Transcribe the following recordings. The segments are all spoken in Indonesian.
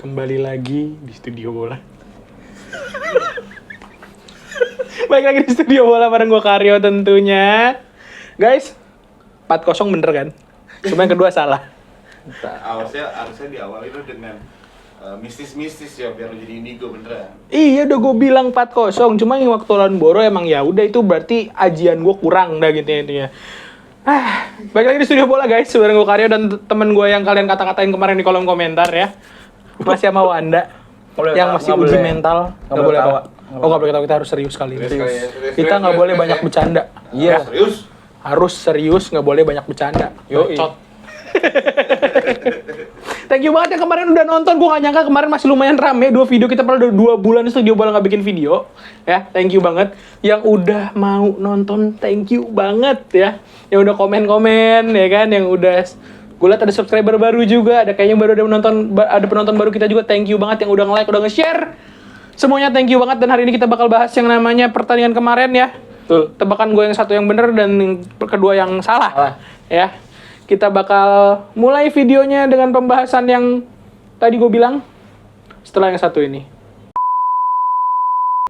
Kembali lagi di studio bola. Baik lagi di studio bola bareng gue Karyo tentunya. Guys, 4-0 bener kan? Cuma yang kedua salah. Harusnya diawali lu dengan mistis-mistis ya biar lu jadi indigo beneran. Iya udah gue bilang 4-0, cuma yang waktu lawan Boro emang ya udah itu berarti ajian gue kurang dah gitu intinya. Balik lagi di studio bola guys, bareng gue Karyo dan temen gue yang kalian kata-katain kemarin di kolom komentar ya. Masih sama Wanda yang masih uji mental. Nggak boleh tawa. Oh nggak boleh tawa, kita harus serius kali ini. Kita nggak boleh banyak bercanda. Iya. Serius? Harus serius, nggak boleh banyak bercanda. Bacot. Thank you banget yang kemarin udah nonton. Gue gak nyangka kemarin masih lumayan rame. 2 video kita pernah udah 2 bulan studio bola gak bikin video. Ya, thank you banget. Yang udah mau nonton, thank you banget ya. Yang udah komen-komen ya kan. Yang udah, gue liat ada subscriber baru juga. Ada kayaknya baru ada penonton baru kita juga. Thank you banget yang udah nge-like, udah nge-share. Semuanya thank you banget. Dan hari ini kita bakal bahas yang namanya pertandingan kemarin ya. Tuh, tebakan gue yang satu yang bener dan yang kedua yang salah. Ya. Kita bakal mulai videonya dengan pembahasan yang tadi gue bilang setelah yang satu ini.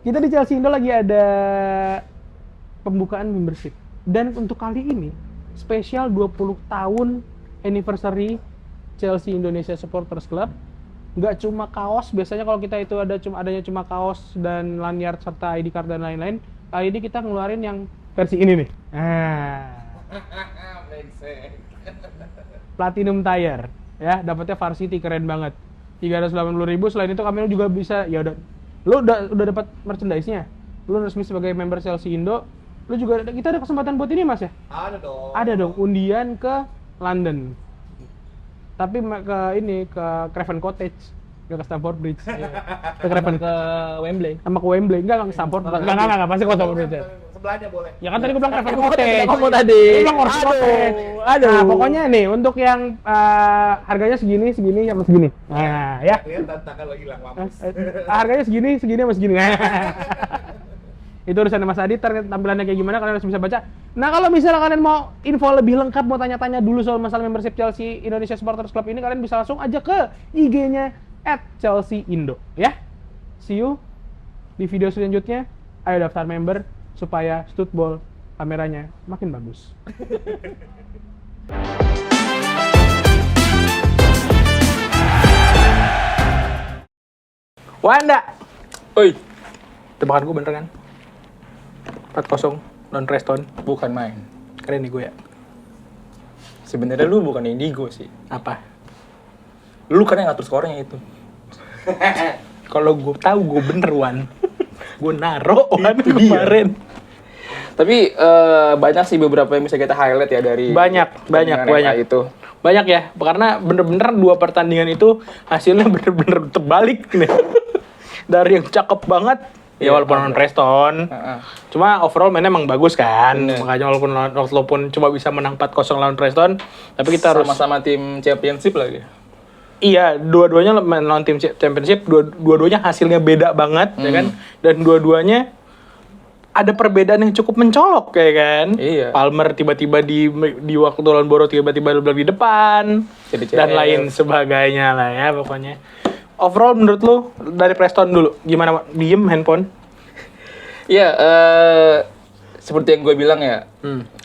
Kita di Chelsea Indo lagi ada pembukaan membership. Dan untuk kali ini spesial 20 tahun anniversary Chelsea Indonesia Supporters Club. Nggak cuma kaos, biasanya kalau kita itu adanya cuma kaos dan lanyard serta ID card dan lain-lain. Kali ini kita ngeluarin yang versi ini nih. Platinum tire ya, dapatnya varsity, keren banget. 380.000. Selain itu kami juga bisa ya udah dapat merchandise-nya. Lu resmi sebagai member Chelsea Indo. Lu juga kita ada kesempatan buat ini Mas ya? Ada dong undian ke London. Tapi ke Craven Cottage, ke Stamford Bridge. Ke Craven ke Wembley. Sama ke Wembley. Enggak ke Stamford. Enggak pasti ke Stamford Bridge. Sebelahnya boleh. Ya kan tadi gue bilang Craven Cottage. Kamu tadi. Gue bilang Horse Cottage. Nah, pokoknya nih untuk yang harganya segini sama segini. Nah, ya. Lihat tantangan lo hilang mampus. Harganya segini sama segini. Itu urusannya Mas Adi, tampilannya kayak gimana kalian harus bisa baca. Nah, kalau misalnya kalian mau info lebih lengkap, mau tanya-tanya dulu soal masalah membership Chelsea Indonesia Supporters Club ini, kalian bisa langsung aja ke IG-nya @ChelseaIndo ya. See you di video selanjutnya. Ayo daftar member supaya Stutball kameranya makin bagus. Wanda. Oi. Tebakan gue bener kan? 4-0 non Preston. Bukan main. Keren nih gue ya. Sebenarnya lu bukan indigo sih. Apa? Lu kan yang ngatur skornya itu. Kalau gue tahu gue bener Wan. Gue naro Wan kemarin. Tapi banyak sih beberapa yang bisa kita highlight ya dari Banyak itu. Banyak ya, karena bener-bener 2 pertandingan itu hasilnya bener-bener terbalik nih. Dari yang cakep banget, ya walaupun non Preston, cuma overall mainnya emang bagus kan. Makanya walaupun cuma bisa menang 4-0 lawan Preston, tapi kita harus sama-sama tim championship lagi. Iya, dua-duanya lawan tim championship, dua-duanya hasilnya beda banget, ya kan? Dan dua-duanya ada perbedaan yang cukup mencolok, ya kan? Iya. Palmer tiba-tiba di waktu lawan Boro tiba-tiba di depan, dan lain sebagainya lah ya pokoknya. Overall menurut lu dari Preston dulu gimana? Diem handphone? Iya, seperti yang gue bilang ya,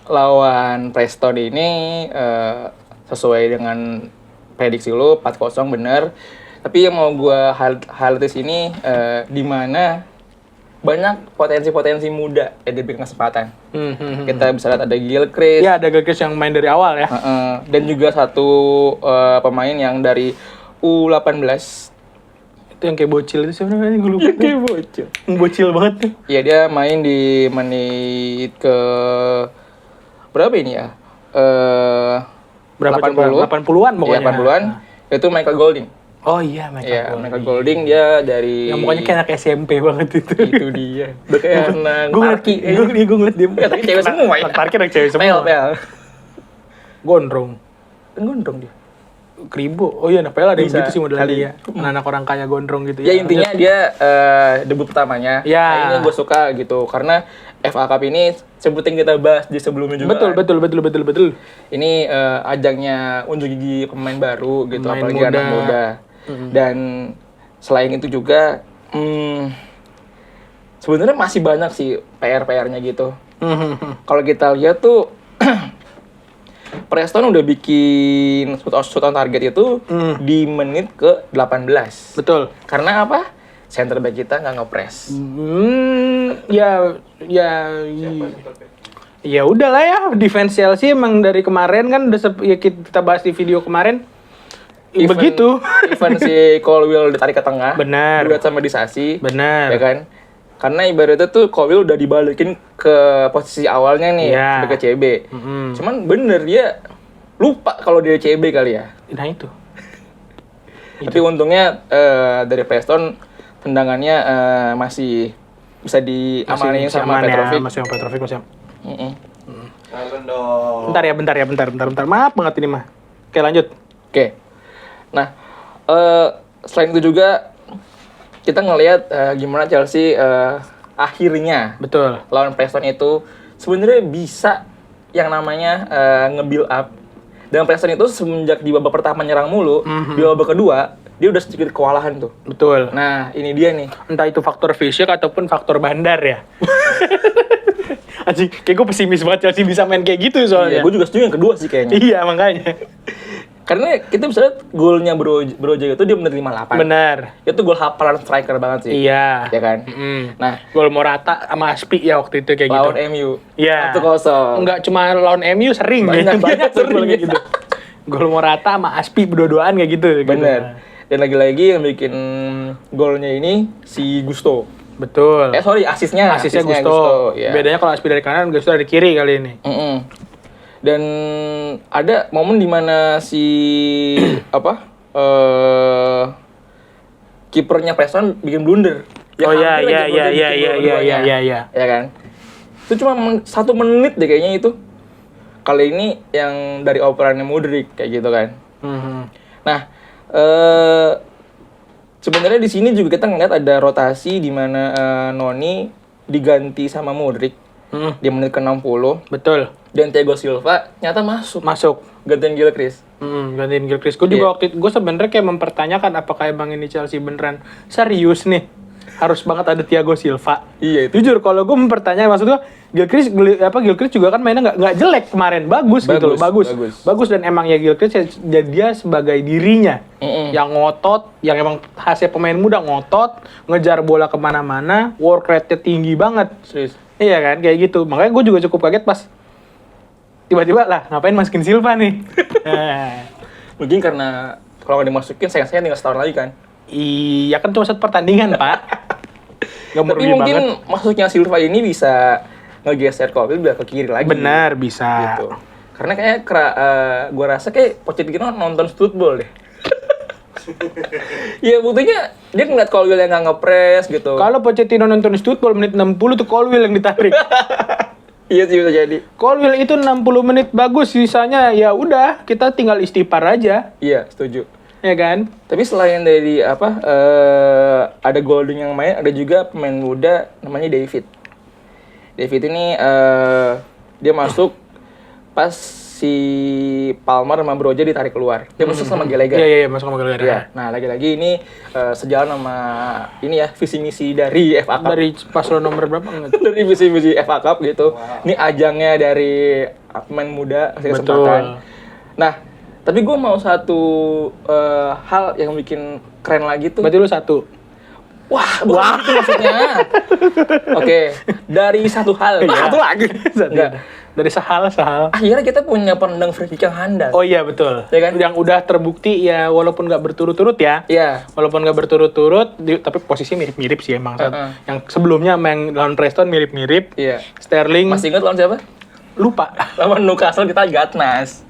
lawan Preston ini sesuai dengan prediksi lu 4-0 bener. Tapi yang mau gue highlight di sini di mana banyak potensi-potensi muda yang diberikan kesempatan. Kita bisa lihat ada Gilchrist. Ya, ada Gilchrist yang main dari awal ya. Dan juga satu pemain yang dari U18. Itu yang kayak bocil itu siapa namanya? Gue lupa. Kayak bocil. Bocil banget tuh. Iya, dia main di menit ke berapa ini ya? Berapa 80. 80-an pokoknya. Iya, 80-an. Itu Michael Golding. Oh iya, Michael Golding dia dari yang mukanya kayak anak SMP banget itu. Itu dia. Udah kayak anak parki. Gue ngeliat dia. Tapi cewek semua ya. Anak parki anak cewek semua. Pel. Gondrong. Gondrong dia. Kribo. Oh iya, anak PL ada yang Bisa, gitu sih modelnya kali. dia. Anak orang kaya gondrong gitu Ya intinya dia debut pertamanya. Ya. Nah, ini gue suka gitu karena FA Cup ini seperti yang kita bahas di sebelumnya juga. Betul. Ini ajangnya unjuk gigi pemain baru gitu, Pemain apalagi muda. anak muda. Dan selain itu juga sebenarnya masih banyak sih PR-nya gitu. Kalau kita lihat tuh Preston udah bikin shoot on target itu di menit ke 18. Betul. Karena apa? Center back kita nggak ngepres. Ya udahlah ya, defense Chelsea emang dari kemarin kan udah ya kita bahas di video kemarin. Begitu. Even si Colwill ditarik ke tengah. Benar. Duet sama Disasi. Benar. Ya kan? Karena ibaratnya tuh Colwill udah dibalikin ke posisi awalnya nih, Ya. sampai ke CB. Cuman bener dia lupa kalau dia CB kali ya. Nah itu. Tapi untungnya dari Preston tendangannya masih bisa diamanin sama Petrovic. Masih sama Petrovic masih. Kalian dong. Bentar. Maaf banget ini mah. Oke, lanjut. Oke. Nah, selain itu juga kita ngelihat gimana Chelsea akhirnya Betul. lawan Preston itu sebenarnya bisa yang namanya nge-build up. Dan Preston itu semenjak di babak pertama nyerang mulu, di babak kedua dia udah sedikit kewalahan tuh. Betul. Nah, ini dia nih. Entah itu faktor fisik ataupun faktor bandar ya. Anjing, kayak gue pesimis banget Chelsea bisa main kayak gitu soalnya. Gue juga setuju yang kedua sih kayaknya. Iya, makanya. Karena kita bisa lihat golnya Broja itu dia menit 58. Benar. Itu gol hafalan striker banget sih. Iya. Ya kan? Nah, Gol Morata sama Aspi ya waktu itu kayak lawan gitu. MU. Iya. 1-0. Enggak cuma lawan MU sering. Banyak tuh gol sering. kayak gitu. Gol Morata sama Aspi berdua-duaan kayak gitu. Bener. Dan lagi-lagi yang bikin golnya ini si Gusto. Betul. Asisnya Gusto. Iya. Bedanya kalau Aspi dari kanan, Gusto dari kiri kali ini. Dan ada momen dimana si kipernya Preston bikin blunder. Oh iya. Ya kan? Itu cuma 1 menit deh kayaknya itu. Kali ini yang dari operannya Mudryk kayak gitu kan. Nah, sebenarnya di sini juga kita ngeliat ada rotasi di mana Noni diganti sama Mudryk di menit ke-60. Betul. Dan Thiago Silva nyata masuk gantiin Gilchrist. Gantiin Gilchrist. Gue juga waktu itu, gue sebenarnya kayak mempertanyakan apakah emang ini Chelsea beneran serius nih. Harus banget ada Thiago Silva. Iya itu. Jujur kalau gue mempertanyakan, maksud gue Gilchrist juga kan mainnya nggak jelek kemarin, bagus gitu loh, bagus dan emang ya Gilchrist dia sebagai dirinya yang ngotot, yang emang hasil pemain muda ngotot, ngejar bola kemana-mana, work rate-nya tinggi banget. Serius. Iya kan, kayak gitu. Makanya gue juga cukup kaget pas tiba-tiba lah ngapain masukin Silva nih. Mungkin karena kalau nggak dimasukin sayang-sayang tinggal setahun lagi kan. Iya kan cuma 1 pertandingan pak. Gak Tapi mungkin masuknya Silva ini bisa ngegeser Colwill biar ke kiri lagi. Benar, bisa. Gitu. Karena kayak gue rasa kayak Pochettino nonton football deh. Iya buktinya dia ngeliat Colwill yang nggak ngepres gitu. Kalau Pochettino nonton football menit 60 tuh Colwill yang ditarik. Iya sih bisa jadi. Colwill itu 60 menit bagus, sisanya ya udah kita tinggal istighfar aja. Iya setuju. Ya kan? Tapi selain dari ada Golding yang main, ada juga pemain muda namanya David. David ini dia masuk pas si Palmer sama Broja ditarik keluar. Dia masuk sama Gallagher. Iya, masuk sama Gallagher. Iya. Nah, lagi-lagi ini sejalan sama ini ya visi misi dari FA Cup. Dari paslon nomor berapa? Dari visi misi FA Cup gitu. Wow. Ini ajangnya dari pemain muda kasih kesempatan. Nah, tapi gue mau satu hal yang bikin keren lagi tuh. Berarti lu 1. Wah, itu maksudnya. Oke, dari satu hal. Satu lagi. Enggak. Dari sehal. Akhirnya kita punya penendang free kick yang handal. Oh iya betul. Ya kan? Yang udah terbukti ya walaupun nggak berturut-turut ya. Iya. Walaupun nggak berturut-turut, tapi posisi mirip-mirip sih emang. Yang sebelumnya main lawan Preston mirip-mirip. Iya. Sterling. Masih ingat lawan siapa? Lupa. Lawan Newcastle kita Gatnas.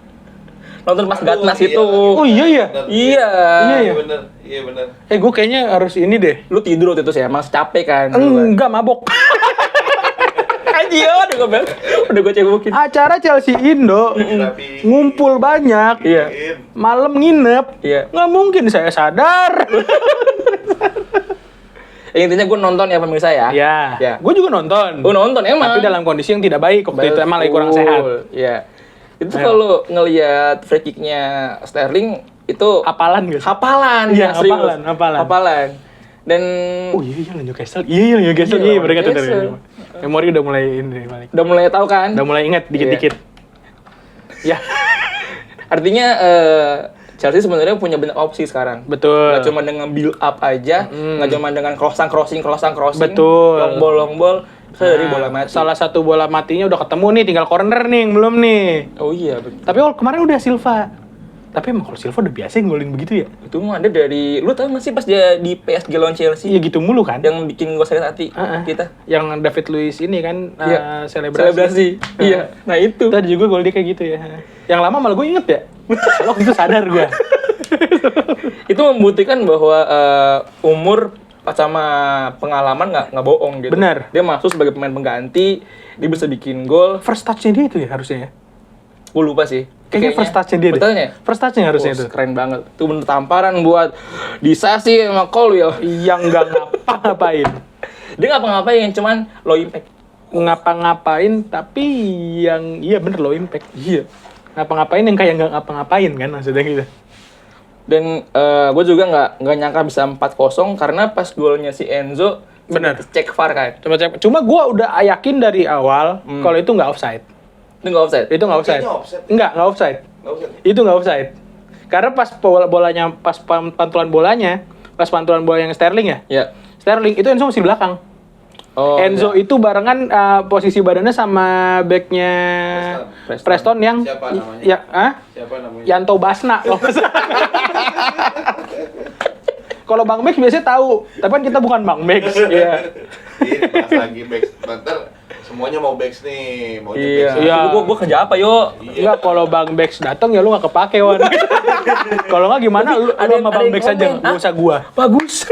Nonton pas Gatnas itu. Oh iya ya. Iya. Iya benar. Gue kayaknya harus ini deh. Lu tidur waktu itu sih, Mas capek kan? Enggak, mabok. Aja, udah gue cekokin. Acara Chelsea Indo ngumpul banyak. Iya. Malam nginep. Iya. Nggak mungkin saya sadar. Intinya gue nonton ya pemirsa ya. Iya. Ya. Gue juga nonton. Gue nonton emang. Tapi dalam kondisi yang tidak baik waktu itu emang lagi kurang sehat. Iya. Itu kalau ngelihat free kick-nya Sterling itu Hafalan gak sih? hafalan. Iya, serius. hafalan. Dan Oh iya Newcastle. Iya Newcastle. Iya, baru kata Newcastle. tadi. Memori udah mulai ini balik. udah mulai tahu kan? Udah mulai ingat dikit-dikit. Ya, Artinya Chelsea sebenarnya punya banyak opsi sekarang. betul. Nggak cuma dengan build up aja, nggak cuma dengan crossing. Betul. Long ball, bisa dari bola mati. Salah satu bola matinya udah ketemu nih, tinggal corner nih yang belum nih. Oh iya, betul. Tapi kemarin udah Silva. Tapi emang kalau Silva udah biasa ngolin begitu ya? Itu mah ada dari, lu tau nggak sih pas dia di PSG lawan Chelsea Iya gitu mulu kan? yang bikin gua sakit hati kita. Yang David Luiz ini kan Iya. selebrasi. Iya. Nah itu. Tadi juga gol dia kayak gitu ya. Yang lama malah gue inget ya. Waktu itu sadar gue. Itu membuktikan bahwa umur sama pengalaman nggak bohong gitu. Benar. Dia masuk sebagai pemain pengganti, dia bisa bikin gol. First touch-nya dia itu ya harusnya ya? Gue lupa sih. Kayaknya first touch-nya dia deh. Bertanya? First touch-nya harusnya itu. Keren banget. Itu bener tamparan buat Disasi sama Colwill. Yang nggak ngapa-ngapain. Dia ngapa-ngapain, cuman low impact. Ngapa-ngapain tapi yang iya bener low impact. Iya. Ngapa-ngapain yang kayak nggak ngapa-ngapain kan maksudnya gitu. Dan gue juga nggak nyangka bisa 4-0 karena pas golnya si Enzo Bener. cek VAR kan. Cuma gue udah yakin dari awal kalau itu nggak offside. Itu nggak offside. Itu nggak offside. Kayaknya offside. Nggak offside. Nggak usah. Itu nggak offside. Karena pas bolanya, pas pantulan bola yang Sterling ya. Ya. Sterling itu Enzo masih di belakang. Oh, Enzo iya. itu barengan posisi badannya sama backnya Preston yang Siapa namanya? ya Siapa namanya? Yanto Basna. kalau nggak salah. Kalau Bang Bex biasanya tahu, tapi kan kita bukan Bang Bex. Iya. Ini pas lagi backs, bentar semuanya mau backs nih, mau Iya. Iya. Gue kerja apa yo? Enggak, kalau Bang Bex datang ya lu nggak kepake Wan. Kalau nggak gimana lu sama Bang Bex aja, nggak usah gua. Bagus.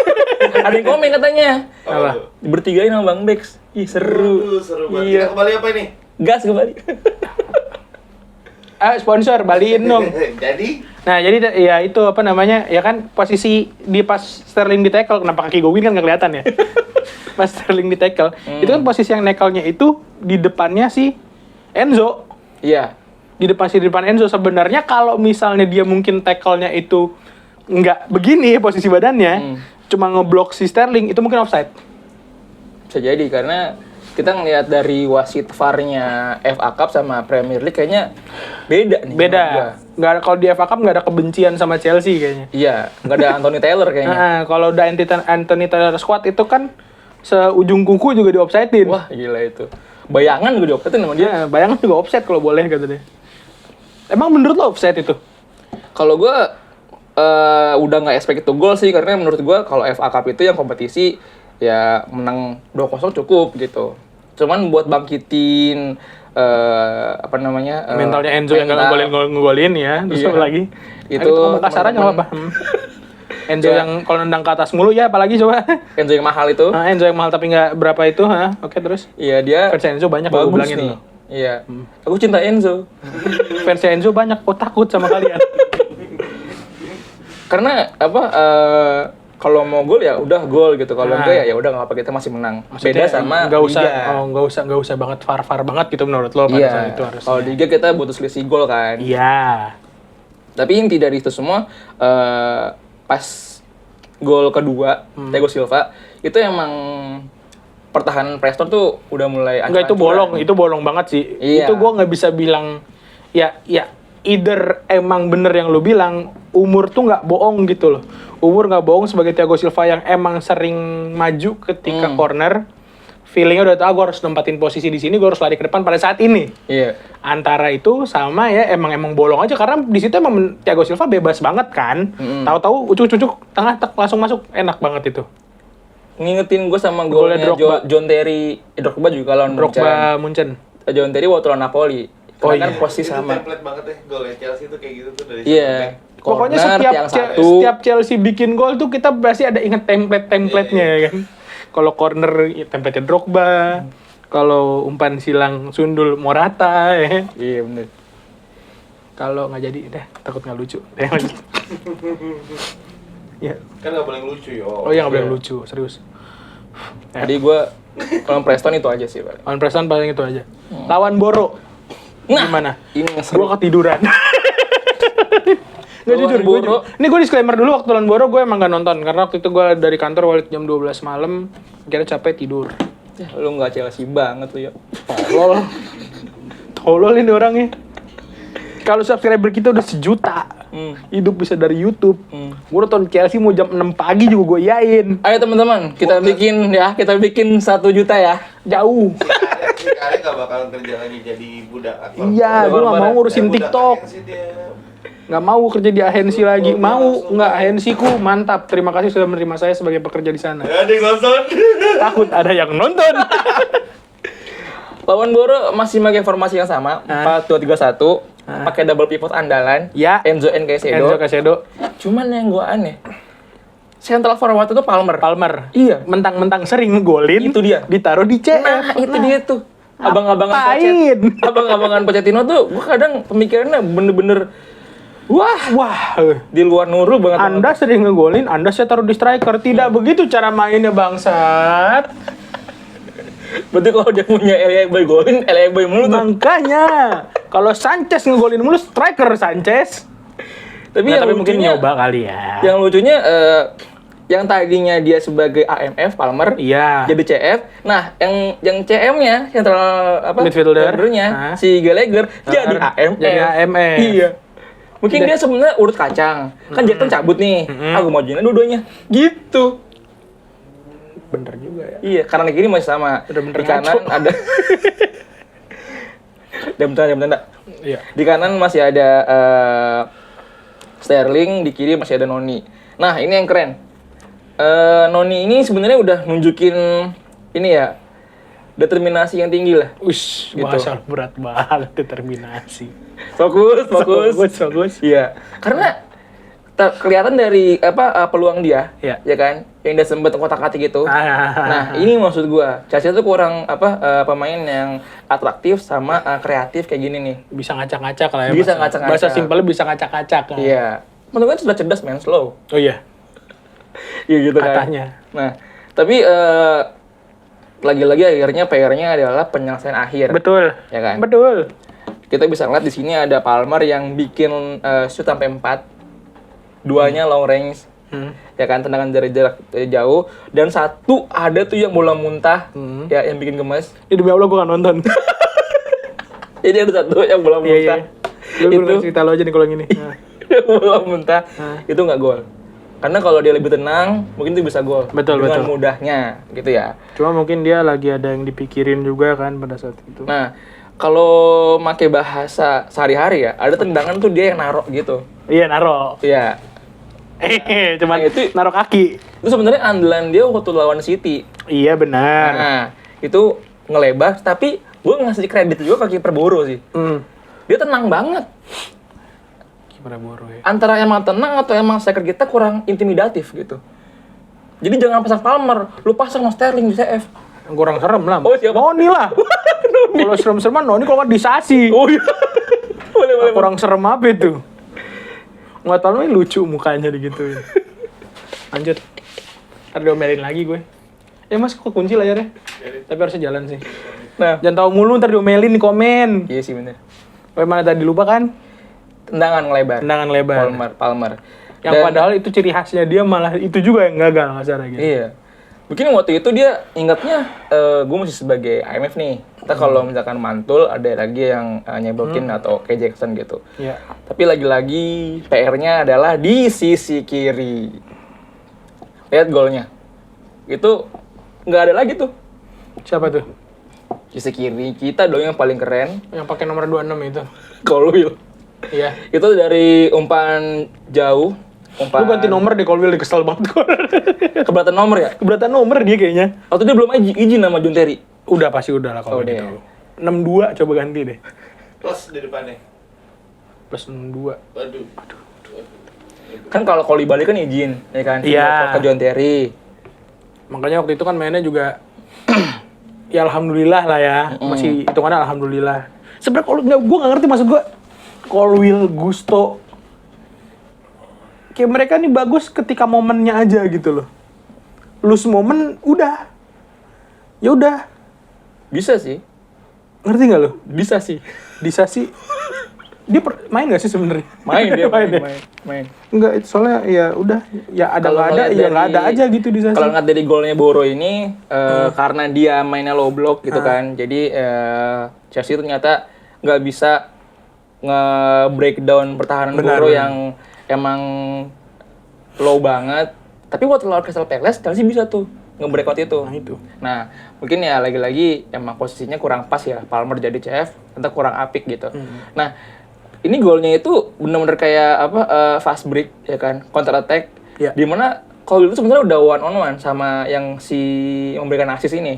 Ada yang komen katanya. Apa? Bertigain sama Bang Bex. Ih seru. Seru banget. Iya. Kita kembali apa ini? Gas kembali. Sponsor baliin dong. Jadi Nah, jadi ya itu apa namanya? Ya kan posisi di pas Sterling di tackle, kenapa kaki Gowin kan nggak kelihatan ya? Pas Sterling di tackle, itu kan posisi yang nekelnya itu di depannya si Enzo. Iya. Di depan Enzo sebenarnya kalau misalnya dia mungkin tackle-nya itu nggak begini posisi badannya, cuma ngeblok si Sterling, itu mungkin offside. Bisa jadi karena kita ngelihat dari wasit VAR-nya FA Cup sama Premier League kayaknya beda nih. menurut gua. Beda. Nggak ada, kalau di FA Cup nggak ada kebencian sama Chelsea kayaknya. Iya, nggak ada Anthony Taylor kayaknya. Nah, kalau udah Anthony Taylor squad itu kan seujung kuku juga di offside-in. Wah, gila itu. Bayangan gue diopetin sama dia. Dia bayangan juga offside kalau boleh kata dia. Emang menurut lo offside itu? Kalau gue udah nggak expect itu gol sih karena menurut gue kalau FA Cup itu yang kompetisi ya menang 2-0 cukup gitu. Cuman buat bangkitin apa namanya Mentalnya Enzo yang nggak ngegolin ya. Terus Iya. apa lagi? Itu ngomong kasarnya nggak apa-apa. Enzo Ya. yang kalau nendang ke atas mulu ya apalagi coba. Enzo yang mahal itu. Nah, Enzo yang mahal tapi nggak berapa itu, Oke, terus. Iya dia Fans Enzo banyak kalau gue bagus bilangin nih. lo. Iya. Aku cinta Enzo. Fans Enzo banyak, takut sama kalian. Karena apa kalau mau gol ya udah gol gitu. Kalau enggak ya udah nggak apa kita masih menang. Beda sama nggak usah, Liga. nggak usah banget far banget gitu menurut lo pada saat Iya. itu harusnya. Kalau Liga kita butuh selisih gol kan. Iya. Tapi inti dari itu semua pas gol kedua Thiago Silva itu emang pertahanan Preston tuh udah mulai Enggak, itu bolong banget sih. Iya. Itu gua nggak bisa bilang ya either emang bener yang lu bilang umur tuh nggak bohong gitu loh. Umur nggak bohong sebagai Thiago Silva yang emang sering maju ketika corner. Feelingnya udah tahu gue harus nempatin posisi di sini, gue harus lari ke depan pada saat ini. Iya. Antara Antara itu sama ya emang bolong aja karena di situ emang Thiago Silva bebas banget kan. Tahu-tahu ucuk-ucuk tengah langsung masuk, enak banget itu. Ngingetin gue sama Golnya golnya Drogba. John Terry, Drogba juga lawan Drogba Munchen. John Terry waktu lawan Napoli. Karena kan iya. posisi itu sama. template banget ya golnya Chelsea tuh kayak gitu tuh dari Iya. Pokoknya Corner, tiang satu. setiap Chelsea bikin gol tuh kita pasti ada inget template-templatenya ya kan. Kalau corner ya, template Drogba, kalau umpan silang sundul Morata ya. Iya bener. Kalau nggak jadi deh takut nggak lucu. Ya. kan nggak boleh lucu yo. Oh iya nggak boleh lucu, serius. Jadi gue kalau Preston itu aja sih, Pak. Lawan Preston paling itu aja. Lawan Boro. Nah, Gimana? ini yang seru. Gua ketiduran. Nggak jujur, Lawan Boro. Ini gue disclaimer dulu, waktu lawan Boro gue emang gak nonton. Karena waktu itu gue dari kantor balik jam 12 malam, kira capek tidur. Ya, lu nggak Chelsea banget lu ya. Tolol ini orangnya. Kalau subscriber kita udah 1 juta, hidup bisa dari YouTube. Gue nonton Chelsea mau jam 6 pagi juga gue yain. Ayo teman-teman, kita bikin 1 juta ya. Jauh. Kalian gak bakalan kerja lagi jadi budak aktor. Iya, gue gak mau ngurusin Budak TikTok. agensi dia. Nggak mau kerja di agensi lagi. Mau, nggak, agensiku mantap. Terima kasih sudah menerima saya sebagai pekerja di sana. Ya, ada yang nonton. Takut ada yang nonton. Lawan Boro masih pakai formasi yang sama, 4-2-3-1, pakai double pivot andalan, Ya. Enzo Enzo Caicedo. Cuman yang gua aneh, central forward itu Palmer. Iya. Mentang-mentang sering ngegolin. Itu dia. Ditaruh di CF. Nah, itu dia tuh. Ngapain? Abang-abangan Pochettino tuh, gua kadang pemikirannya bener-bener Wah, di luar nuru banget. Anda sering ngegolin, Anda saya taruh di striker. Tidak begitu cara mainnya, bangsat. Berarti kalau dia punya LA Boy golin, LA Boy mulu tuh. Makanya, kalau Sanchez ngegolin mulu, striker Sanchez. Tapi, Nggak, yang tapi mungkin lucunya- nyoba kali ya. Yang lucunya, yang tadinya dia sebagai AMF Palmer, Iya. jadi CF. Nah, yang CM-nya, central Midfielder. midfielder-nya, si Gallagher jadi AMF. Jadi AMF. Iya. Mungkin dia sebenarnya urut kacang. Kan Jackson cabut nih. Aku mau majuin dua-duanya. Gitu. Bener juga ya. Iya, karena gini masih sama. Bener-bener Di kanan ngaco. ada jam tanda. Iya. Di kanan masih ada Sterling, di kiri masih ada Noni. Nah, ini yang keren. Noni ini sebenarnya udah nunjukin ini ya, determinasi yang tinggi lah. Ush, Gitu. bahasa berat banget determinasi. Fokus. Iya. Karena kelihatan dari peluang dia, Iya. ya kan? Yang dia sempat kotak-katik gitu. Ah. Nah, ini maksud gua. Chelsea tuh kurang pemain yang atraktif sama kreatif kayak gini nih. Bisa ngacak-ngacak lah ya. Bisa bahasa- ngacak-ngacak. Bahasa simpelnya bisa ngacak-ngacak. Kan? Iya. Menurut gua itu sudah cerdas, man, slow. Oh iya, Iya gitu kan. katanya. Nah, tapi lagi-lagi akhirnya PR-nya adalah penyelesaian akhir. Betul. Ya kan? Betul. Kita bisa ngeliat di sini ada Palmer yang bikin shoot sampai 4. Duanya long range. Ya kan, tendangan dari jarak jauh, dan satu ada tuh yang bola muntah, ya yang bikin gemes. Ini demi Allah gue gak nonton. Jadi ada satu yang bola muntah. Gue Itu cerita lo aja nih kalau gini. Nah. bola muntah itu nggak gol. Karena kalau dia lebih tenang, mungkin itu bisa gol. Betul, dengan betul. mudahnya, gitu ya. Cuma mungkin dia lagi ada yang dipikirin juga kan pada saat itu. Nah, kalau pakai bahasa sehari-hari ya, ada tendangan tuh dia yang narok gitu. Iya, naro. Iya. Cuman Nah, itu- naro kaki. Itu sebenarnya andalan dia waktu lawan City. Iya benar. Nah, itu ngelebar, tapi gue ngasih kredit juga ke kiper Boro sih. Dia tenang banget. Kiper Boro ya. Antara emang tenang atau emang striker kita kurang intimidatif gitu. Jadi jangan pasang Palmer, lu pasang Sterling di CF. Kurang serem lah. Oh, siapa? Noni lah. Kalau serem-sereman Noni kalau nggak disasi. Oh iya. boleh. Kurang serem apa itu? Nggak tahu nih lucu mukanya digituin. Lanjut. Ntar diomelin lagi gue. Mas kok kunci layarnya? Tapi harusnya jalan sih. Nah, Jangan tahu mulu ntar diomelin di komen. iya sih bener. Bagaimana tadi lupa kan? Tendangan ngelebar. Tendangan lebar. Palmer. Yang padahal itu ciri khasnya dia malah itu juga yang gagal kasarnya gitu. Iya. Mungkin waktu itu dia ingatnya, gue masih sebagai IMF nih. Ntar kalau misalkan mantul, ada lagi yang nyebokin atau kayak Jackson gitu. Iya. Tapi lagi-lagi PR-nya adalah di sisi kiri. Lihat golnya. Itu nggak ada lagi tuh. Siapa tuh? Sisi kiri kita dong yang paling keren. Yang pakai nomor 26 itu. Colwill. Iya. Itu dari umpan jauh. Lu ganti nomor deh kalau Will kesel banget gue. Keberatan nomor ya? Keberatan nomor dia kayaknya. Waktu dia belum izin sama John Terry. Udah pasti udah lah kalau Udah gitu. 62 coba ganti deh. Plus di depannya. Plus 62. Waduh. Kan kalau Koli balik kan izin, ya kan? Iya. Ke John Terry. Makanya waktu itu kan mainnya juga ya alhamdulillah lah ya. Masih hitungannya alhamdulillah. Sebenarnya kalau gue nggak ngerti maksud gue. Colwill, Gusto, kayak mereka nih bagus ketika momennya aja gitu loh. Lose momen udah. Ya udah. Bisa sih. Ngerti nggak lo? Bisa sih. Disasi. Dia main gak sih sebenarnya? Main dia, ya? main. Enggak, itu soalnya ya udah, ya ada Kalau nggak ada, ngeliat ya nggak ada dari- aja gitu di Chelsea. Kalau ngeliat dari golnya Boro ini, karena dia mainnya low block gitu kan, jadi Chelsea ternyata nggak bisa nge-breakdown pertahanan Benar, Boro benar. yang emang low banget. Tapi waktu lawan Crystal Palace, Chelsea bisa tuh nge-breakout itu. Nah itu. Nah, mungkin ya lagi-lagi emang posisinya kurang pas ya. Palmer jadi CF, entah kurang apik gitu. Nah, ini golnya itu bener-bener kayak fast break ya kan, counter attack. Iya. Dimana kalau itu sebenarnya udah one on one sama yang si memberikan assist ini.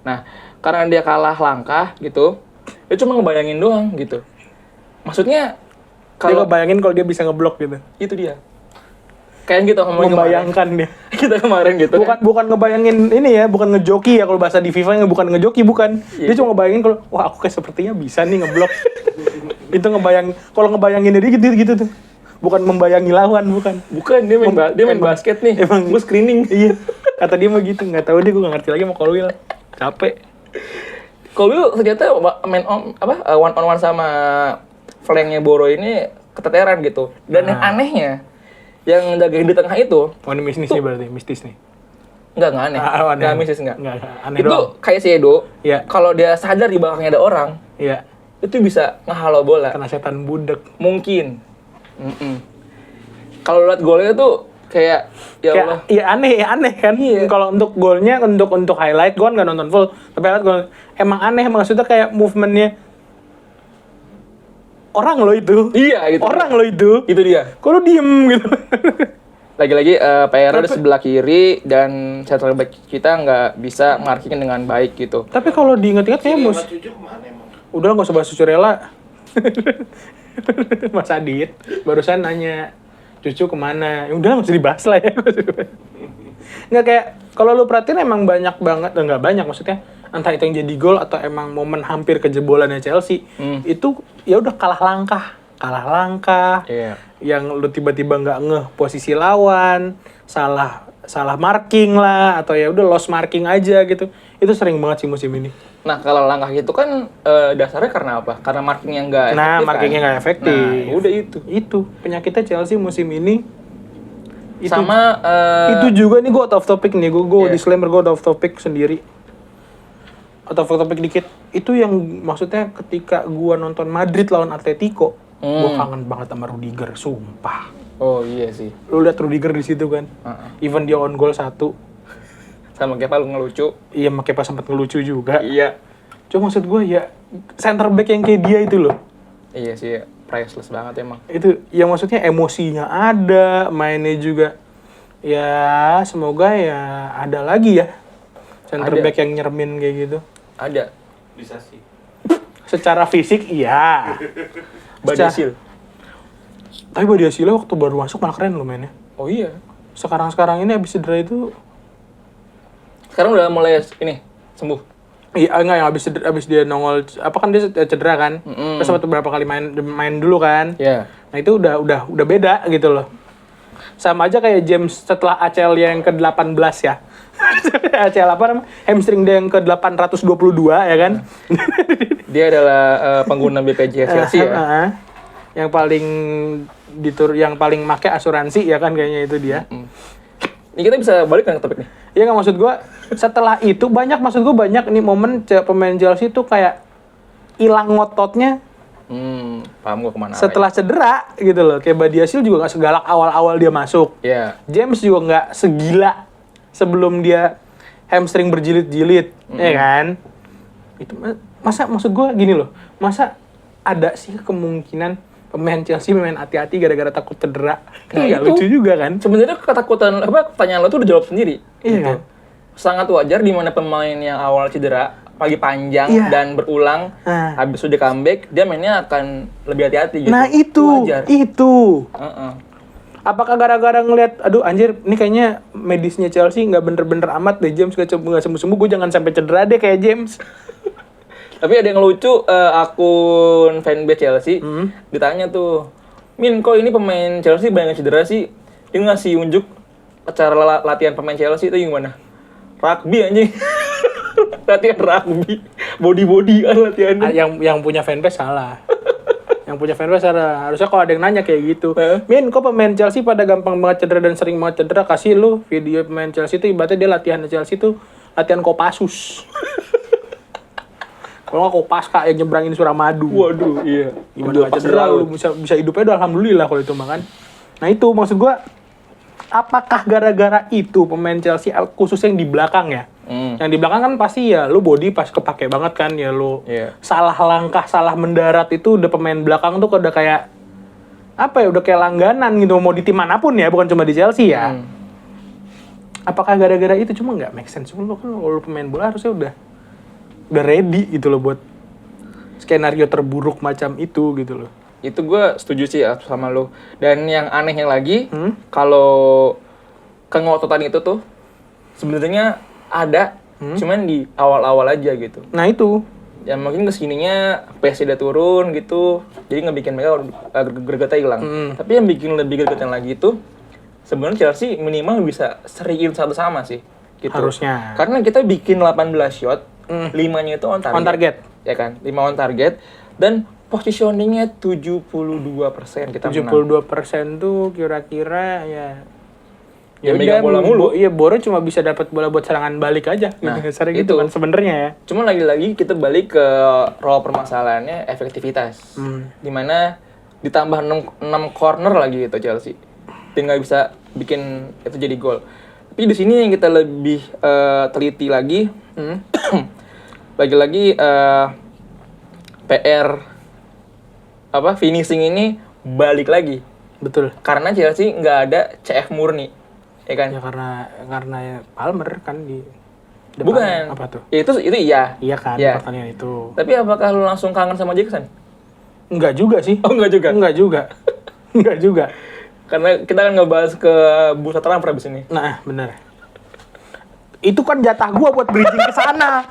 Nah, karena dia kalah langkah gitu, dia cuma ngebayangin doang gitu. Maksudnya Kalau kalau bayangin kalau dia bisa ngeblok gitu. itu dia. Kayak gitu ngomongin Membayangkan dia. kita kemarin gitu. Bukan ngebayangin ini ya, bukan ngejoki ya kalau bahasa di FIFA bukan ngejoki bukan. Dia cuma ngebayangin kalau wah aku kayak sepertinya bisa nih ngeblok. Itu kalau ngebayangin dia gitu tuh. Bukan membayangi lawan, bukan. Bukan, dia main basket nih. Emang Gue screening. Iya. Kata dia mah gitu, nggak tahu dia gue nggak ngerti lagi sama Colwill. Capek. Kalau ternyata main one on one sama flanknya Boro ini keteteran gitu. Dan yang anehnya, yang jagain di tengah itu Oh ini mistis nih berarti, mistis nih. enggak aneh. Aneh. Enggak mistis enggak. Enggak, aneh Itu doang. kayak si Edo. Iya. Kalau dia sadar di belakangnya ada orang, Iya, itu bisa ngehalau bola. karena setan budek. Mungkin. Kalau lihat golnya tuh kayak ya Allah. Kayak, aneh kan. Iya. Kalau untuk golnya, untuk highlight, gue nggak nonton full. Tapi highlight gol, emang aneh, maksudnya kayak movementnya. Orang lo itu. Iya gitu. Orang lo itu. Itu dia. Kok lo diem gitu. Lagi-lagi PR di sebelah kiri dan central back kita nggak bisa marking dengan baik gitu. Tapi kalau diingat-ingat kayaknya Mas Cucu kemana emang? udah lah, nggak usah bahas Cucurella. Mas Adit barusan nanya Cucu kemana, ya udah lah, nggak usah dibahas lah ya. Nggak, kayak kalau lu perhatiin emang banyak banget, nggak banyak maksudnya, entah itu yang jadi gol atau emang momen hampir kejebolannya Chelsea, itu ya udah kalah langkah, Iya. yang lu tiba-tiba nggak ngeh posisi lawan, salah marking lah, atau ya udah lost marking aja gitu. Itu sering banget sih musim ini. Nah kalau langkah itu kan dasarnya karena apa? Karena markingnya nggak efektif. Nah, markingnya nggak efektif. Nah, udah itu. Itu penyakitnya Chelsea musim ini. Itu, Sama itu juga nih gue out of topic nih, gue Iya. disclaimer, gue out of topic sendiri. Out of topic dikit. Itu yang maksudnya ketika gue nonton Madrid lawan Atletico, gue kangen banget sama Rudiger, sumpah. oh iya sih. Lu liat Rudiger di situ kan? Even dia on goal 1. Sama Kepa lu ngelucu. Iya, makanya pas sempat ngelucu juga. Iya. Cuma maksud gue ya center back yang kayak dia itu loh. Iya sih, priceless banget emang. Itu yang maksudnya emosinya ada, mainnya juga ya semoga ya ada lagi ya center Ada. back yang nyermin kayak gitu. Ada. Bisa sih. Secara fisik iya. Badiashile. Tapi Badiashile waktu baru masuk malah keren loh mainnya. Oh iya. Sekarang ini abis cedera itu Sekarang udah mulai ini sembuh. iya enggak, yang abis dia nongol apa kan dia cedera kan. Terus sempat beberapa kali main dulu kan. Iya. Nah itu udah beda gitu loh. Sama aja kayak James setelah ACL yang ke-18 ya. ACL apa namanya? Hamstring dia yang ke-822 ya kan. Dia adalah pengguna BPJS Chelsea ya. Yang paling make asuransi ya kan kayaknya itu dia. Ini kita bisa balik kan ke topik nih. Iya nggak, maksud gua setelah itu banyak nih momen pemain Chelsea tuh kayak hilang ngototnya Paham gua kemana. setelah cedera gitu loh. Kayak Badiashile juga nggak segalak awal-awal dia masuk. Iya. James juga nggak segila sebelum dia hamstring berjilid-jilid, ya kan? Itu maksud gue gini loh, masa ada sih kemungkinan pemain Chelsea main hati-hati gara-gara takut cedera? Nah, Nggak itu lucu juga kan? Sebenarnya ketakutan pertanyaan lo tuh udah jawab sendiri. Iya kan? Sangat wajar di mana pemain yang awal cedera pagi panjang Iya. dan berulang habis udah comeback dia mainnya akan lebih hati-hati gitu. Nah Wajar. itu. Heeh. Apakah gara-gara ngeliat, aduh anjir, ini kayaknya medisnya Chelsea nggak bener-bener amat deh, James nggak sembuh-sembuh, gue jangan sampai cedera deh kayak James. Tapi ada yang lucu, akun fanbase Chelsea ditanya tuh, Min, kok ini pemain Chelsea banyak cedera sih? Dia ngasih unjuk cara latihan pemain Chelsea itu gimana? Rugby anjing. Latihan rugby. Body-body kan latihannya. Yang punya fanbase salah. Yang punya fanbase harusnya kalau ada yang nanya kayak gitu. Min, kok pemain Chelsea pada gampang banget cedera dan sering banget cedera? Kasih lu video pemain Chelsea itu ibaratnya dia latihan di Chelsea itu latihan Kopassus. Kalau nggak Kopaska yang nyebrangin Suramadu. Waduh, iya. Gimana nggak cedera lu bisa hidupnya udah alhamdulillah kalau itu makan. Nah itu maksud gua, apakah gara-gara itu pemain Chelsea khususnya yang di belakang ya? Yang di belakang kan pasti ya lu body pas kepake banget kan ya lu. Salah langkah, salah mendarat itu udah pemain belakang tuh udah kayak apa ya, udah kayak langganan gitu mau di tim manapun ya, bukan cuma di Chelsea ya. Apakah gara-gara itu? Cuma nggak make sense. Cuma lu kan kalau lu pemain bola harusnya udah ready gitu loh buat skenario terburuk macam itu gitu loh. Itu gue setuju sih sama lu. Dan yang anehnya lagi, kalau kengototan itu tuh sebenarnya ada, cuman di awal-awal aja gitu. Nah itu. Ya mungkin kesininya pace udah turun gitu, jadi ngebikin mereka gregetnya hilang. Tapi yang bikin lebih gregetan lagi itu, sebenarnya Chelsea minimal bisa seriin satu sama sih. Gitu. Harusnya. Karena kita bikin 18 shot, 5-nya itu on target. On target. Ya kan, 5 on target. Dan positioningnya 72% kita 72% tuh kira-kira ya megang bola mulu. Iya, Boro cuma bisa dapat bola buat serangan balik aja. Nah, gitu itu kan sebenarnya ya. Cuma lagi-lagi kita balik ke role permasalahannya efektivitas. Dimana ditambah 6 corner lagi itu Chelsea. Tinggal bisa bikin itu jadi gol. Tapi di sini yang kita lebih teliti lagi, lagi-lagi PR finishing ini balik lagi. Betul. Karena Chelsea nggak ada CF murni, ya kan? Ya karena ya Palmer kan di depan. Bukan. Apa tuh? Ya, itu iya. Iya kan, Ya. pertandingan itu. Tapi apakah lu langsung kangen sama Jackson? Enggak juga sih. Oh, enggak juga. Enggak juga. Enggak juga. Karena kita kan ngebahas ke bursa transfer abis ini. Nah, benar. Itu kan jatah gua buat bridging ke sana.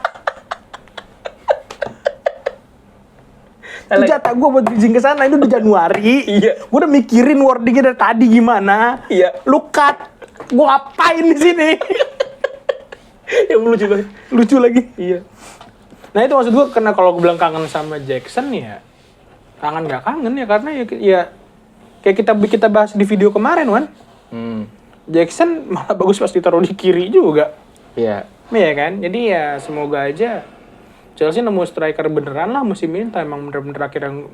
Itu jatah gue buat bridging ke sana, itu udah Januari. Iya. Gue udah mikirin wordingnya dari tadi gimana. Iya. Lu cut. Gue ngapain di sini? Ya lucu banget. Lucu lagi. Iya. Nah itu maksud gue, karena kalau gue bilang kangen sama Jackson ya, kangen gak kangen ya, karena ya kayak kita bahas di video kemarin Wan. Jackson malah bagus pas ditaruh di kiri juga. Iya. Iya kan? Jadi ya semoga aja Chelsea nemu striker beneran lah musim ini, emang bener-bener akhirnya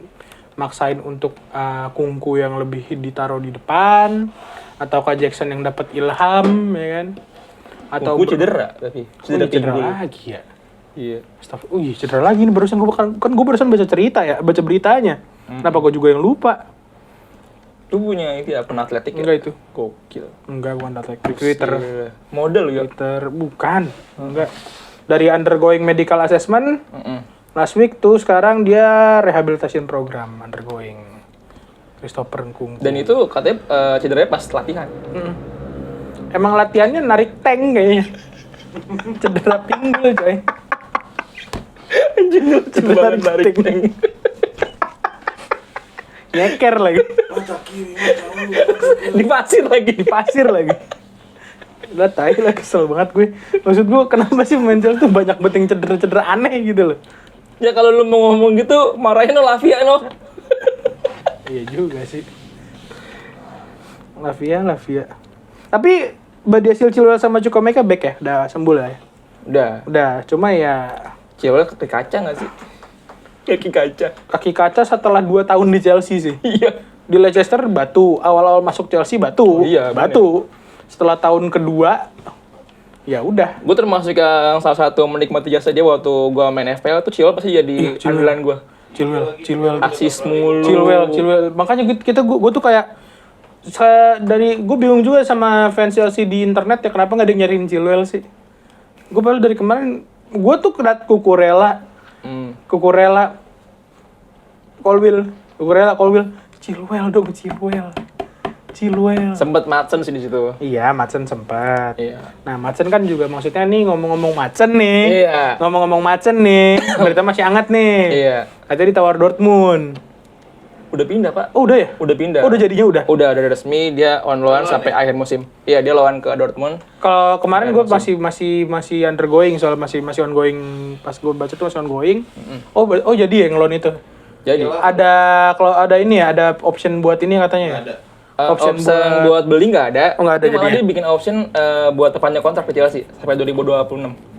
maksain untuk Kungku yang lebih ditaruh di depan, ataukah Jackson yang dapat ilham, ya kan? Atau Kungku cedera tapi cedera lagi ya. Iya. Cedera lagi nih barusan gue barusan baca beritanya. Kenapa gue juga yang lupa? Lu punya itu akun atletik ya? Enggak itu. Gokil. Enggak, bukan atletik. Di Twitter. Model ya? Twitter bukan. Enggak. Dari undergoing medical assessment, last week tuh sekarang dia rehabilitation program undergoing. Christopher Nkunku. Dan itu katanya cederanya pas latihan. Emang latihannya narik tank kayaknya. Cedera pinggul coy. Anjing lucu banget narik tank. Nyeker lagi. Di pasir lagi. Udah tai lah, kesel banget gue. Maksud gue kenapa sih pemain Chelsea tuh banyak beting cedera-cedera aneh gitu loh. Ya kalau lu mau ngomong gitu, marahin lo Lavia no. Iya juga sih. Lavia. Tapi Badiashile Chilwell sama Chukwuemeka back ya? Udah sembuh lah ya? Udah, cuma ya Chilwell kaki kaca nggak sih? Kaki kaca setelah 2 tahun di Chelsea sih. Iya. Di Leicester batu, awal-awal masuk Chelsea batu. Iya, batu. Setelah tahun kedua, ya udah. Gue termasuk yang salah satu menikmati jasa dia waktu gue main FPL tuh Chilwell pasti jadi andalan gue. Chilwell. Asis mulu. Chilwell. Makanya gue tuh kayak gue bingung juga sama fans Chelsea di internet ya, kenapa nggak ada yang nyariin Chilwell sih? Gue baru dari kemarin, gue tuh kedat Cucurella, Colwill, Chilwell. Sempet Madsen sih di situ. Iya, Madsen sempat. Iya. Nah, Madsen kan juga maksudnya nih ngomong-ngomong Madsen nih. Iya. Ngomong-ngomong Madsen nih, berita masih hangat nih. Iya. Katanya ditawar Dortmund. Udah pindah, Pak. Oh, udah ya? Udah pindah. Oh, udah jadinya udah. Udah resmi dia on loan sampai akhir musim. Iya, dia lawan ke Dortmund. Kalau kemarin gue masih undergoing, soal masih ongoing, pas gue baca tuh masih ongoing. Oh jadi yang loan itu. Jadi Ada kalau ada ini ya, ada option buat ini katanya ya. Ada. option buat beli nggak ada. Oh, nggak ada Malah jadinya. dia bikin option buat perpanjang kontrak ke Chelsea sampai 2026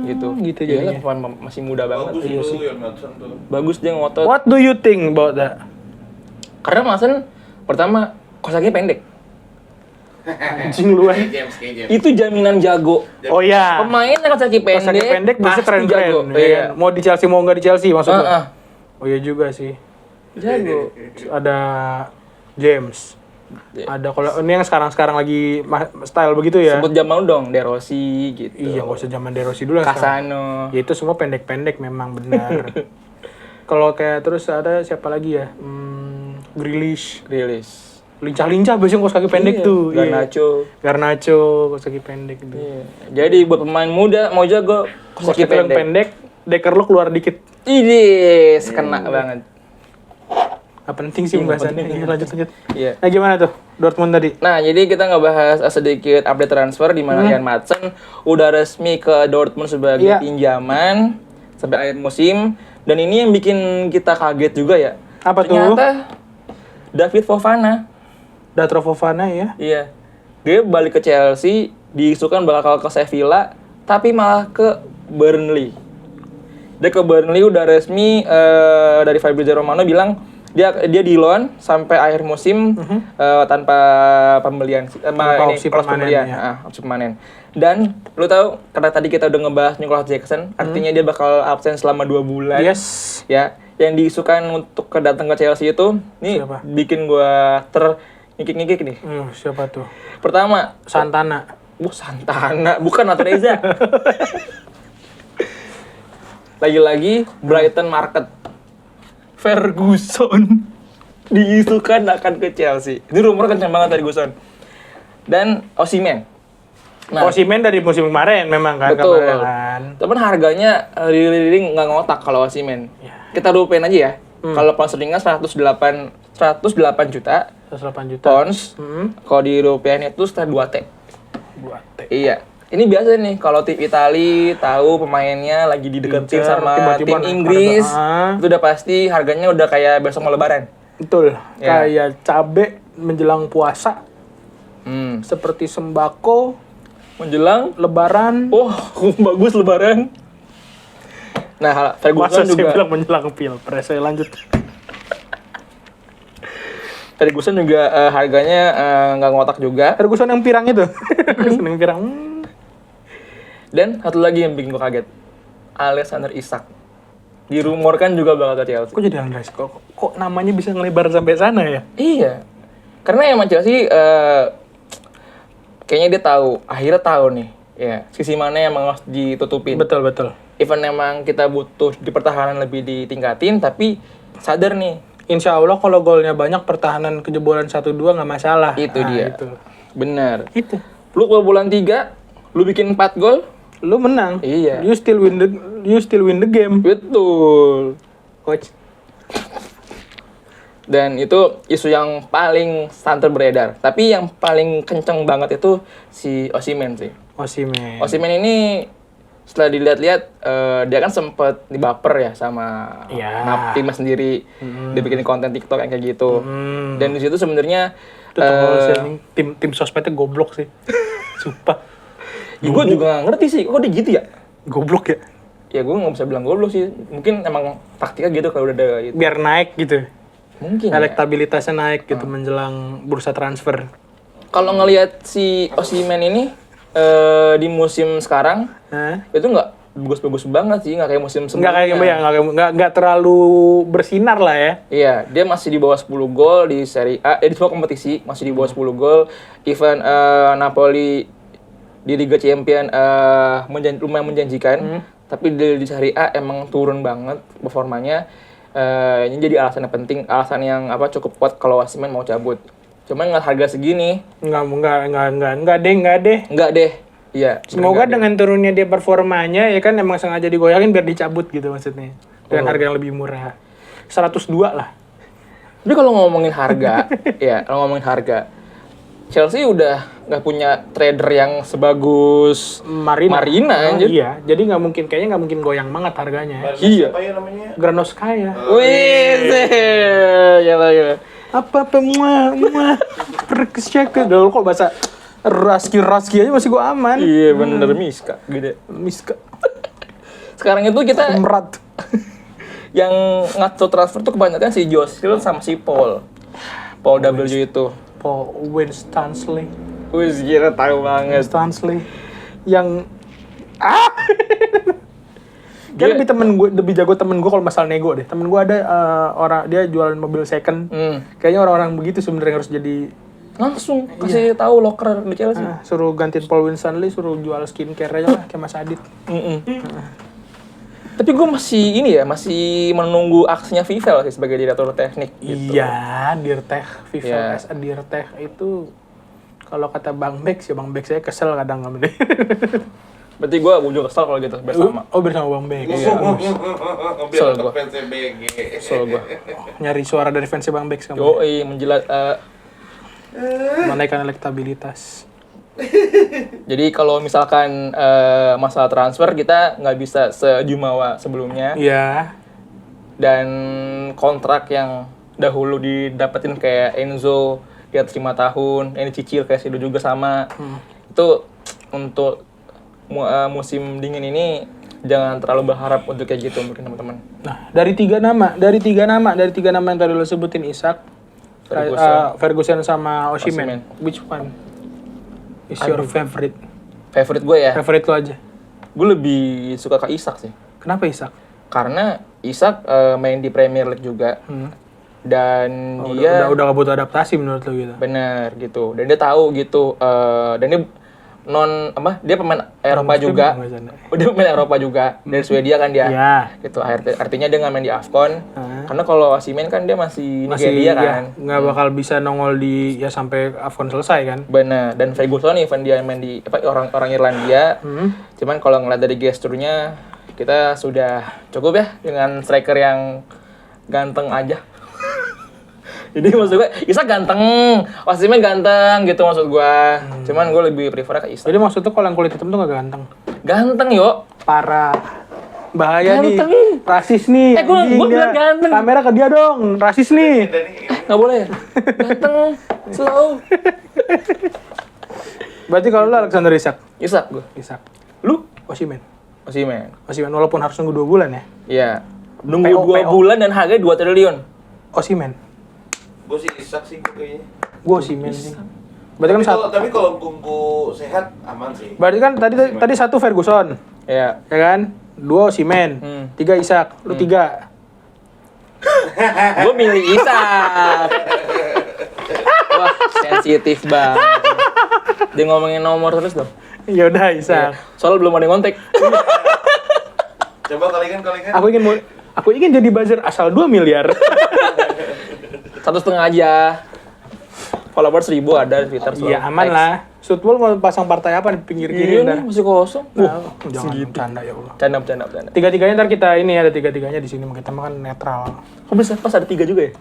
Gitu gitu. jadinya. Iya, pemain masih muda banget. Bagus itu Ian Maatsen tuh. Bagus dia ngotot. What do you think about that? Karena Maatsen pertama kakinya pendek. Anjing lu Kayak James. Itu jaminan jago. Oh ya. Pemain yang kaki pendek, Kaki pendek bisa pasti keren-keren. jago. Ya Iya. kan? Mau di Chelsea mau nggak di Chelsea maksud lu? Ah, Oh iya juga sih. jago. Ada James. Ada kalau ini yang sekarang lagi style begitu ya. Sebut zaman dong, De Rossi gitu. Iya, nggak usah zaman De Rossi dulu lah sekarang. Casano. Ya itu semua pendek-pendek memang benar. Kalau kayak terus ada siapa lagi ya? Grealish. Rilis. Lincah-lincah biasanya kos kaki pendek tuh. Iya. Garnacho kos kaki pendek gitu. Iya. Jadi buat pemain muda mau jago Kos kaki pendek, deker lu keluar dikit. Ide, kena banget. Apa penting sih pembahasannya? Iya, lanjut. Iya. Nah, gimana tuh Dortmund tadi? Nah, jadi kita ngebahas sedikit update transfer di mana Ian Maatsen udah resmi ke Dortmund sebagai Iya. pinjaman sampai akhir musim. Dan ini yang bikin kita kaget juga ya. Apa tuh? Ternyata David Fofana. Datro Fofana ya. Iya. Dia balik ke Chelsea, diisukan bakal ke Sevilla, tapi malah ke Burnley. Dia ke Burnley udah resmi dari Fabrizio Romano bilang dia di loan sampai akhir musim tanpa pembelian opsi clause permanen, pembelian, ya. opsi permanen. Dan lu tahu karena tadi kita udah ngebahas Nicholas Jackson, artinya dia bakal absen selama 2 bulan. Yes. Ya, yang diisukan untuk datang ke Chelsea itu nih Siapa? bikin gua ngikik-ngikik nih. Siapa tuh? Pertama, Santana. Santana, bukan Natureza. Lagi-lagi Brighton Market. Ferguson diisukan akan ke Chelsea. Ini rumor kencang banget dari Ferguson. Dan Osimhen. Osimhen dari musim kemarin memang kan betul. kemarin kan. Tapi harganya really nggak ngotak kalau Osimhen. Kita rupiahin aja ya. Kalau pound sterlingnya 108 juta 108 juta. pounds. Kalau di rupiahin itu sekitar 2 T. Buat teh. Iya. Ini biasa nih kalau tim Itali tahu pemainnya lagi dideketin Incer, sama tiba-tiba tim naik Inggris, harga. itu udah pasti harganya udah kayak besok mau lebaran. Betul. Ya. Kayak cabe menjelang puasa, seperti sembako Menjelang lebaran. bagus lebaran. Nah, Masa Ferguson saya juga bilang menjelang pilpres. Saya lanjut. Ferguson juga harganya nggak ngotak juga. Ferguson yang pirang itu. Ferguson yang pirang. Dan satu lagi yang bikin gue kaget. Alexander Isak. Dirumorkan juga bakal ke Chelsea. Kok jadi Andres? Kok namanya bisa ngelebar sampai sana ya? Iya. Karena emang Chelsea kayaknya dia tahu, akhirnya tahu nih, ya, sisi mana yang emang harus ditutupin. Betul. Even emang kita butuh di pertahanan lebih ditingkatin, tapi sadar nih. Insya Allah kalau golnya banyak, pertahanan kejebolan 1-2 nggak masalah. Itu dia. Itu. Bener. Itu. Lu kalau bulan 3, lu bikin 4 gol, Lu menang. Iya. You still win the game. betul. Coach. Dan itu isu yang paling santer beredar. Tapi yang paling kenceng banget itu si Osimhen sih. Osimhen. Osimhen ini setelah dilihat-lihat dia kan sempet dibaper ya sama Iya. timnya sendiri. Dia bikin konten TikTok yang kayak gitu. Dan di situ sebenarnya Itu tim sosmednya goblok sih. Sumpah. gue juga nggak ngerti sih, kok dia gitu ya? Goblok ya. Ya gue nggak bisa bilang goblok sih. Mungkin emang taktiknya gitu kalau udah ada gitu. Biar naik gitu. Mungkin ya. Elektabilitasnya naik gitu menjelang bursa transfer. Kalau ngelihat si Osimhen ini di musim sekarang itu nggak bagus-bagus banget sih, nggak kayak musim sebelumnya. Nggak terlalu bersinar lah ya. Iya, dia masih di bawah 10 gol di Serie A, di semua kompetisi masih di bawah 10 gol. Even Napoli di Liga Champion lumayan menjanjikan, tapi di Serie A emang turun banget performanya. Ini jadi alasan yang penting, alasan yang cukup kuat kalau Osimhen mau cabut. Cuman nggak harga segini. Enggak deh. Enggak deh. Iya. Semoga dengan turunnya dia performanya ya kan emang sengaja digoyangin biar dicabut gitu maksudnya. Dengan harga yang lebih murah. 102 lah. Tapi kalau ngomongin harga, ya kalau ngomongin harga, Chelsea udah nggak punya trader yang sebagus Marina anjir. Iya, jadi kayaknya nggak mungkin goyang banget harganya. Barca Iya. siapa ya namanya? Granovskaya. Wih, gila. Apa perkecek dulu kok bahasa raski aja masih gua aman. Iya bener, Miska gede. Miska Sekarang itu kita merat. yang ngatur transfer tuh kebanyakan si Josh Hill sama si Paul W itu. Paul Winstanley. Wih, gila tahu banget. Winstanley yang dia Dia- lebih jago temen gue kalau masalah nego deh. Temen gue ada orang dia jualan mobil second. Kayaknya orang-orang begitu sebenarnya harus jadi Langsung kasih tahu loker di Chelsea. suruh gantiin Paul Winstanley, suruh jual skincare aja lah kayak Mas Adit. Tapi gue masih menunggu aksinya Vivel sih sebagai direktur teknik gitu. Iya, Dirtech, Vivel Iya. as a Dirtech itu kalau kata Bang Bex ya Bang Bex saya kesel kadang sama dia. Berarti gue ujung kesel kalau gitu bersama. Oh bersama Bang Bex. Iya. Biar gua. fans BG. Kesel gue. Nyari suara dari fans Bang Bex kamu. Yoi, menjelat. Menaikkan elektabilitas. Jadi kalau misalkan masalah transfer kita nggak bisa sejumawa sebelumnya. Iya. Dan kontrak yang dahulu didapetin kayak Enzo di atas 5 tahun, yang dicicil kayak Sido juga sama. Itu untuk musim dingin ini jangan terlalu berharap untuk kayak gitu mungkin teman-teman. Nah, dari tiga nama yang tadi lo sebutin Isak, Ferguson sama Osimhen. Which one is your favorite? Favorite gue ya, Favorite lo aja. gue lebih suka ke Isak sih. Kenapa Isak? Karena Isak main di Premier League juga. Dan dia udah gak butuh adaptasi menurut lo gitu. bener gitu. Dan dia tahu gitu. Dan dia dia pemain Eropa Muslim juga. nggak sana? Dia pemain Eropa juga. Dari Swedia kan dia. Iya. Gitu. Artinya dia nggak main di AFCON. Karena kalau Osimhen kan dia masih Nigeria kan. Nggak bakal bisa nongol di ya sampai AFCON selesai kan. Bener. Dan Ferguson even dia main di orang Irlandia. Cuman kalau ngeliat dari gesturnya kita sudah cukup ya dengan striker yang ganteng aja. Jadi maksud gue, Isak ganteng, Osimhen ganteng gitu maksud gue. Cuman gue lebih prefer ke Isak. Jadi maksud tuh kalau yang kulit hitam tuh nggak ganteng. Ganteng yo. Parah. Bahaya Ganteng. nih. Rasis nih. Gua anjing bilang dia. ganteng. Kamera ke dia dong. Rasis nih. Nggak boleh. Ganteng, slow. Berarti kalau lu Alexander Isak. Isak gue. Isak. Lu? Osimhen. Osimhen. Osimhen walaupun harus nunggu 2 bulan ya. Iya. Nunggu 2 bulan dan harganya 2 triliun. Osimhen. Gue sih Isak sih kayaknya. Gua Osimhen sih. Berarti kan satu. Tapi kalau Kunku sehat aman sih. Berarti kan tadi satu Ferguson. Iya. Ya kan? 2 Osimhen. 3 Isak. Lu 3. Gue milih Isak. Wah, sensitif banget. Dia ngomongin nomor terus dong. Ya udah Isak. Soalnya belum ada yang ngontek. Coba kalian. Aku ingin jadi buzzer asal 2 miliar. 1,5 aja. Followers 1.000 ada di Twitter. Iya aman lah. Football mau pasang partai apa di pinggir kiri Iya ntar? nih, masih kosong. Jangan bercanda ya Allah. Bercanda. Tiga-tiganya ntar kita ini ada tiga-tiganya di sini. Kita makan netral. Kok bisa pas ada 3 juga ya?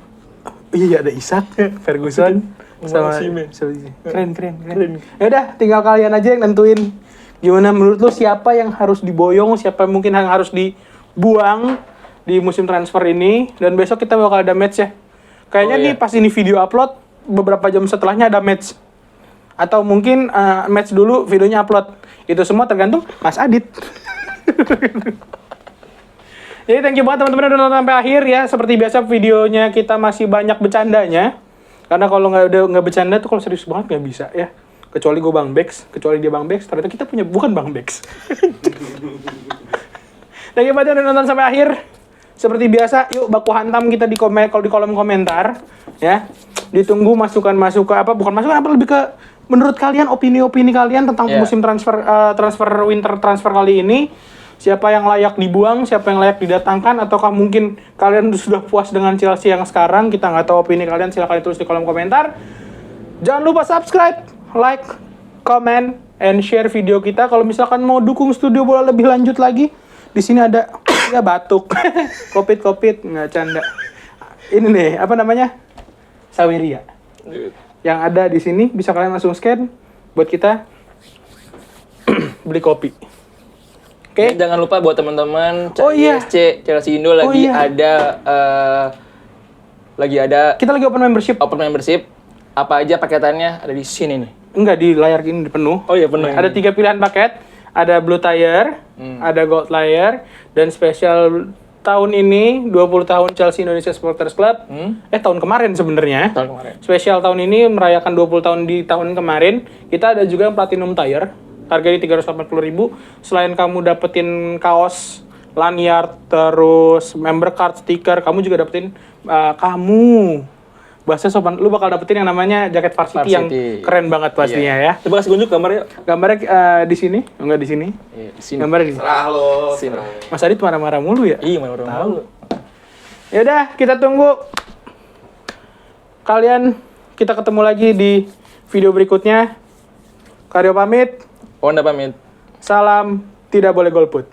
Iya ada Isak, Ferguson, sama Osimhen. keren. Ya udah, tinggal kalian aja yang nentuin gimana menurut lu siapa yang harus diboyong, siapa mungkin yang harus dibuang di musim transfer ini. Dan besok kita bakal ada match ya. Kayaknya nih pas ini video upload beberapa jam setelahnya ada match. Atau mungkin match dulu videonya upload. Itu semua tergantung Mas Adit. Jadi thank you banget teman-teman udah nonton sampai akhir ya. Seperti biasa videonya kita masih banyak bercandanya. Karena kalau nggak bercanda tuh kalau serius banget nggak bisa ya. Kecuali gue Bang Bex, kecuali dia Bang Bex, ternyata kita punya bukan Bang Bex. Thank you banget udah nonton sampai akhir. Seperti biasa, yuk baku hantam kita di kolom komentar ya. Ditunggu masukan-masukan bukan masukan lebih ke menurut kalian opini-opini kalian tentang musim transfer winter transfer kali ini. Siapa yang layak dibuang, siapa yang layak didatangkan, ataukah mungkin kalian sudah puas dengan Chelsea yang sekarang? Kita nggak tahu opini kalian, silahkan tulis di kolom komentar. Jangan lupa subscribe, like, comment, and share video kita. Kalau misalkan mau dukung Studio Bola lebih lanjut lagi, di sini ada ya batuk, kopit nggak canda. Ini nih apa namanya? Saweria. yang ada di sini bisa kalian langsung scan buat kita beli kopi. Oke. Dan jangan lupa buat teman-teman Oh, iya. CISC Chelsea Indo lagi iya. ada Kita lagi open membership. open membership. Apa aja paketannya ada di sini nih. Enggak, di layar ini penuh. Oh iya, penuh. Ada 3 pilihan paket. Ada Blue Tier, ada Gold Layer, dan spesial tahun ini 20 tahun Chelsea Indonesia Supporters Club. Tahun kemarin sebenarnya. Tahun kemarin. Spesial tahun ini merayakan 20 tahun di tahun kemarin. Kita ada juga yang Platinum Tier. Harganya 380.000. Selain kamu dapetin kaos, lanyard, terus member card, stiker, kamu juga dapetin bahasa sopan, lu bakal dapetin yang namanya jaket Varsity yang keren banget pastinya ya. Coba kasih tunjuk gambarnya. Gambarnya di sini, enggak di sini. Iya, di sini. Gambarnya di sini. Serah lo. Sini. Mas Adit marah-marah mulu ya? Iya, mana orang tahu. Ya udah, kita tunggu kalian. Kita ketemu lagi di video berikutnya. Karyo pamit. Honda pamit. Salam tidak boleh golput.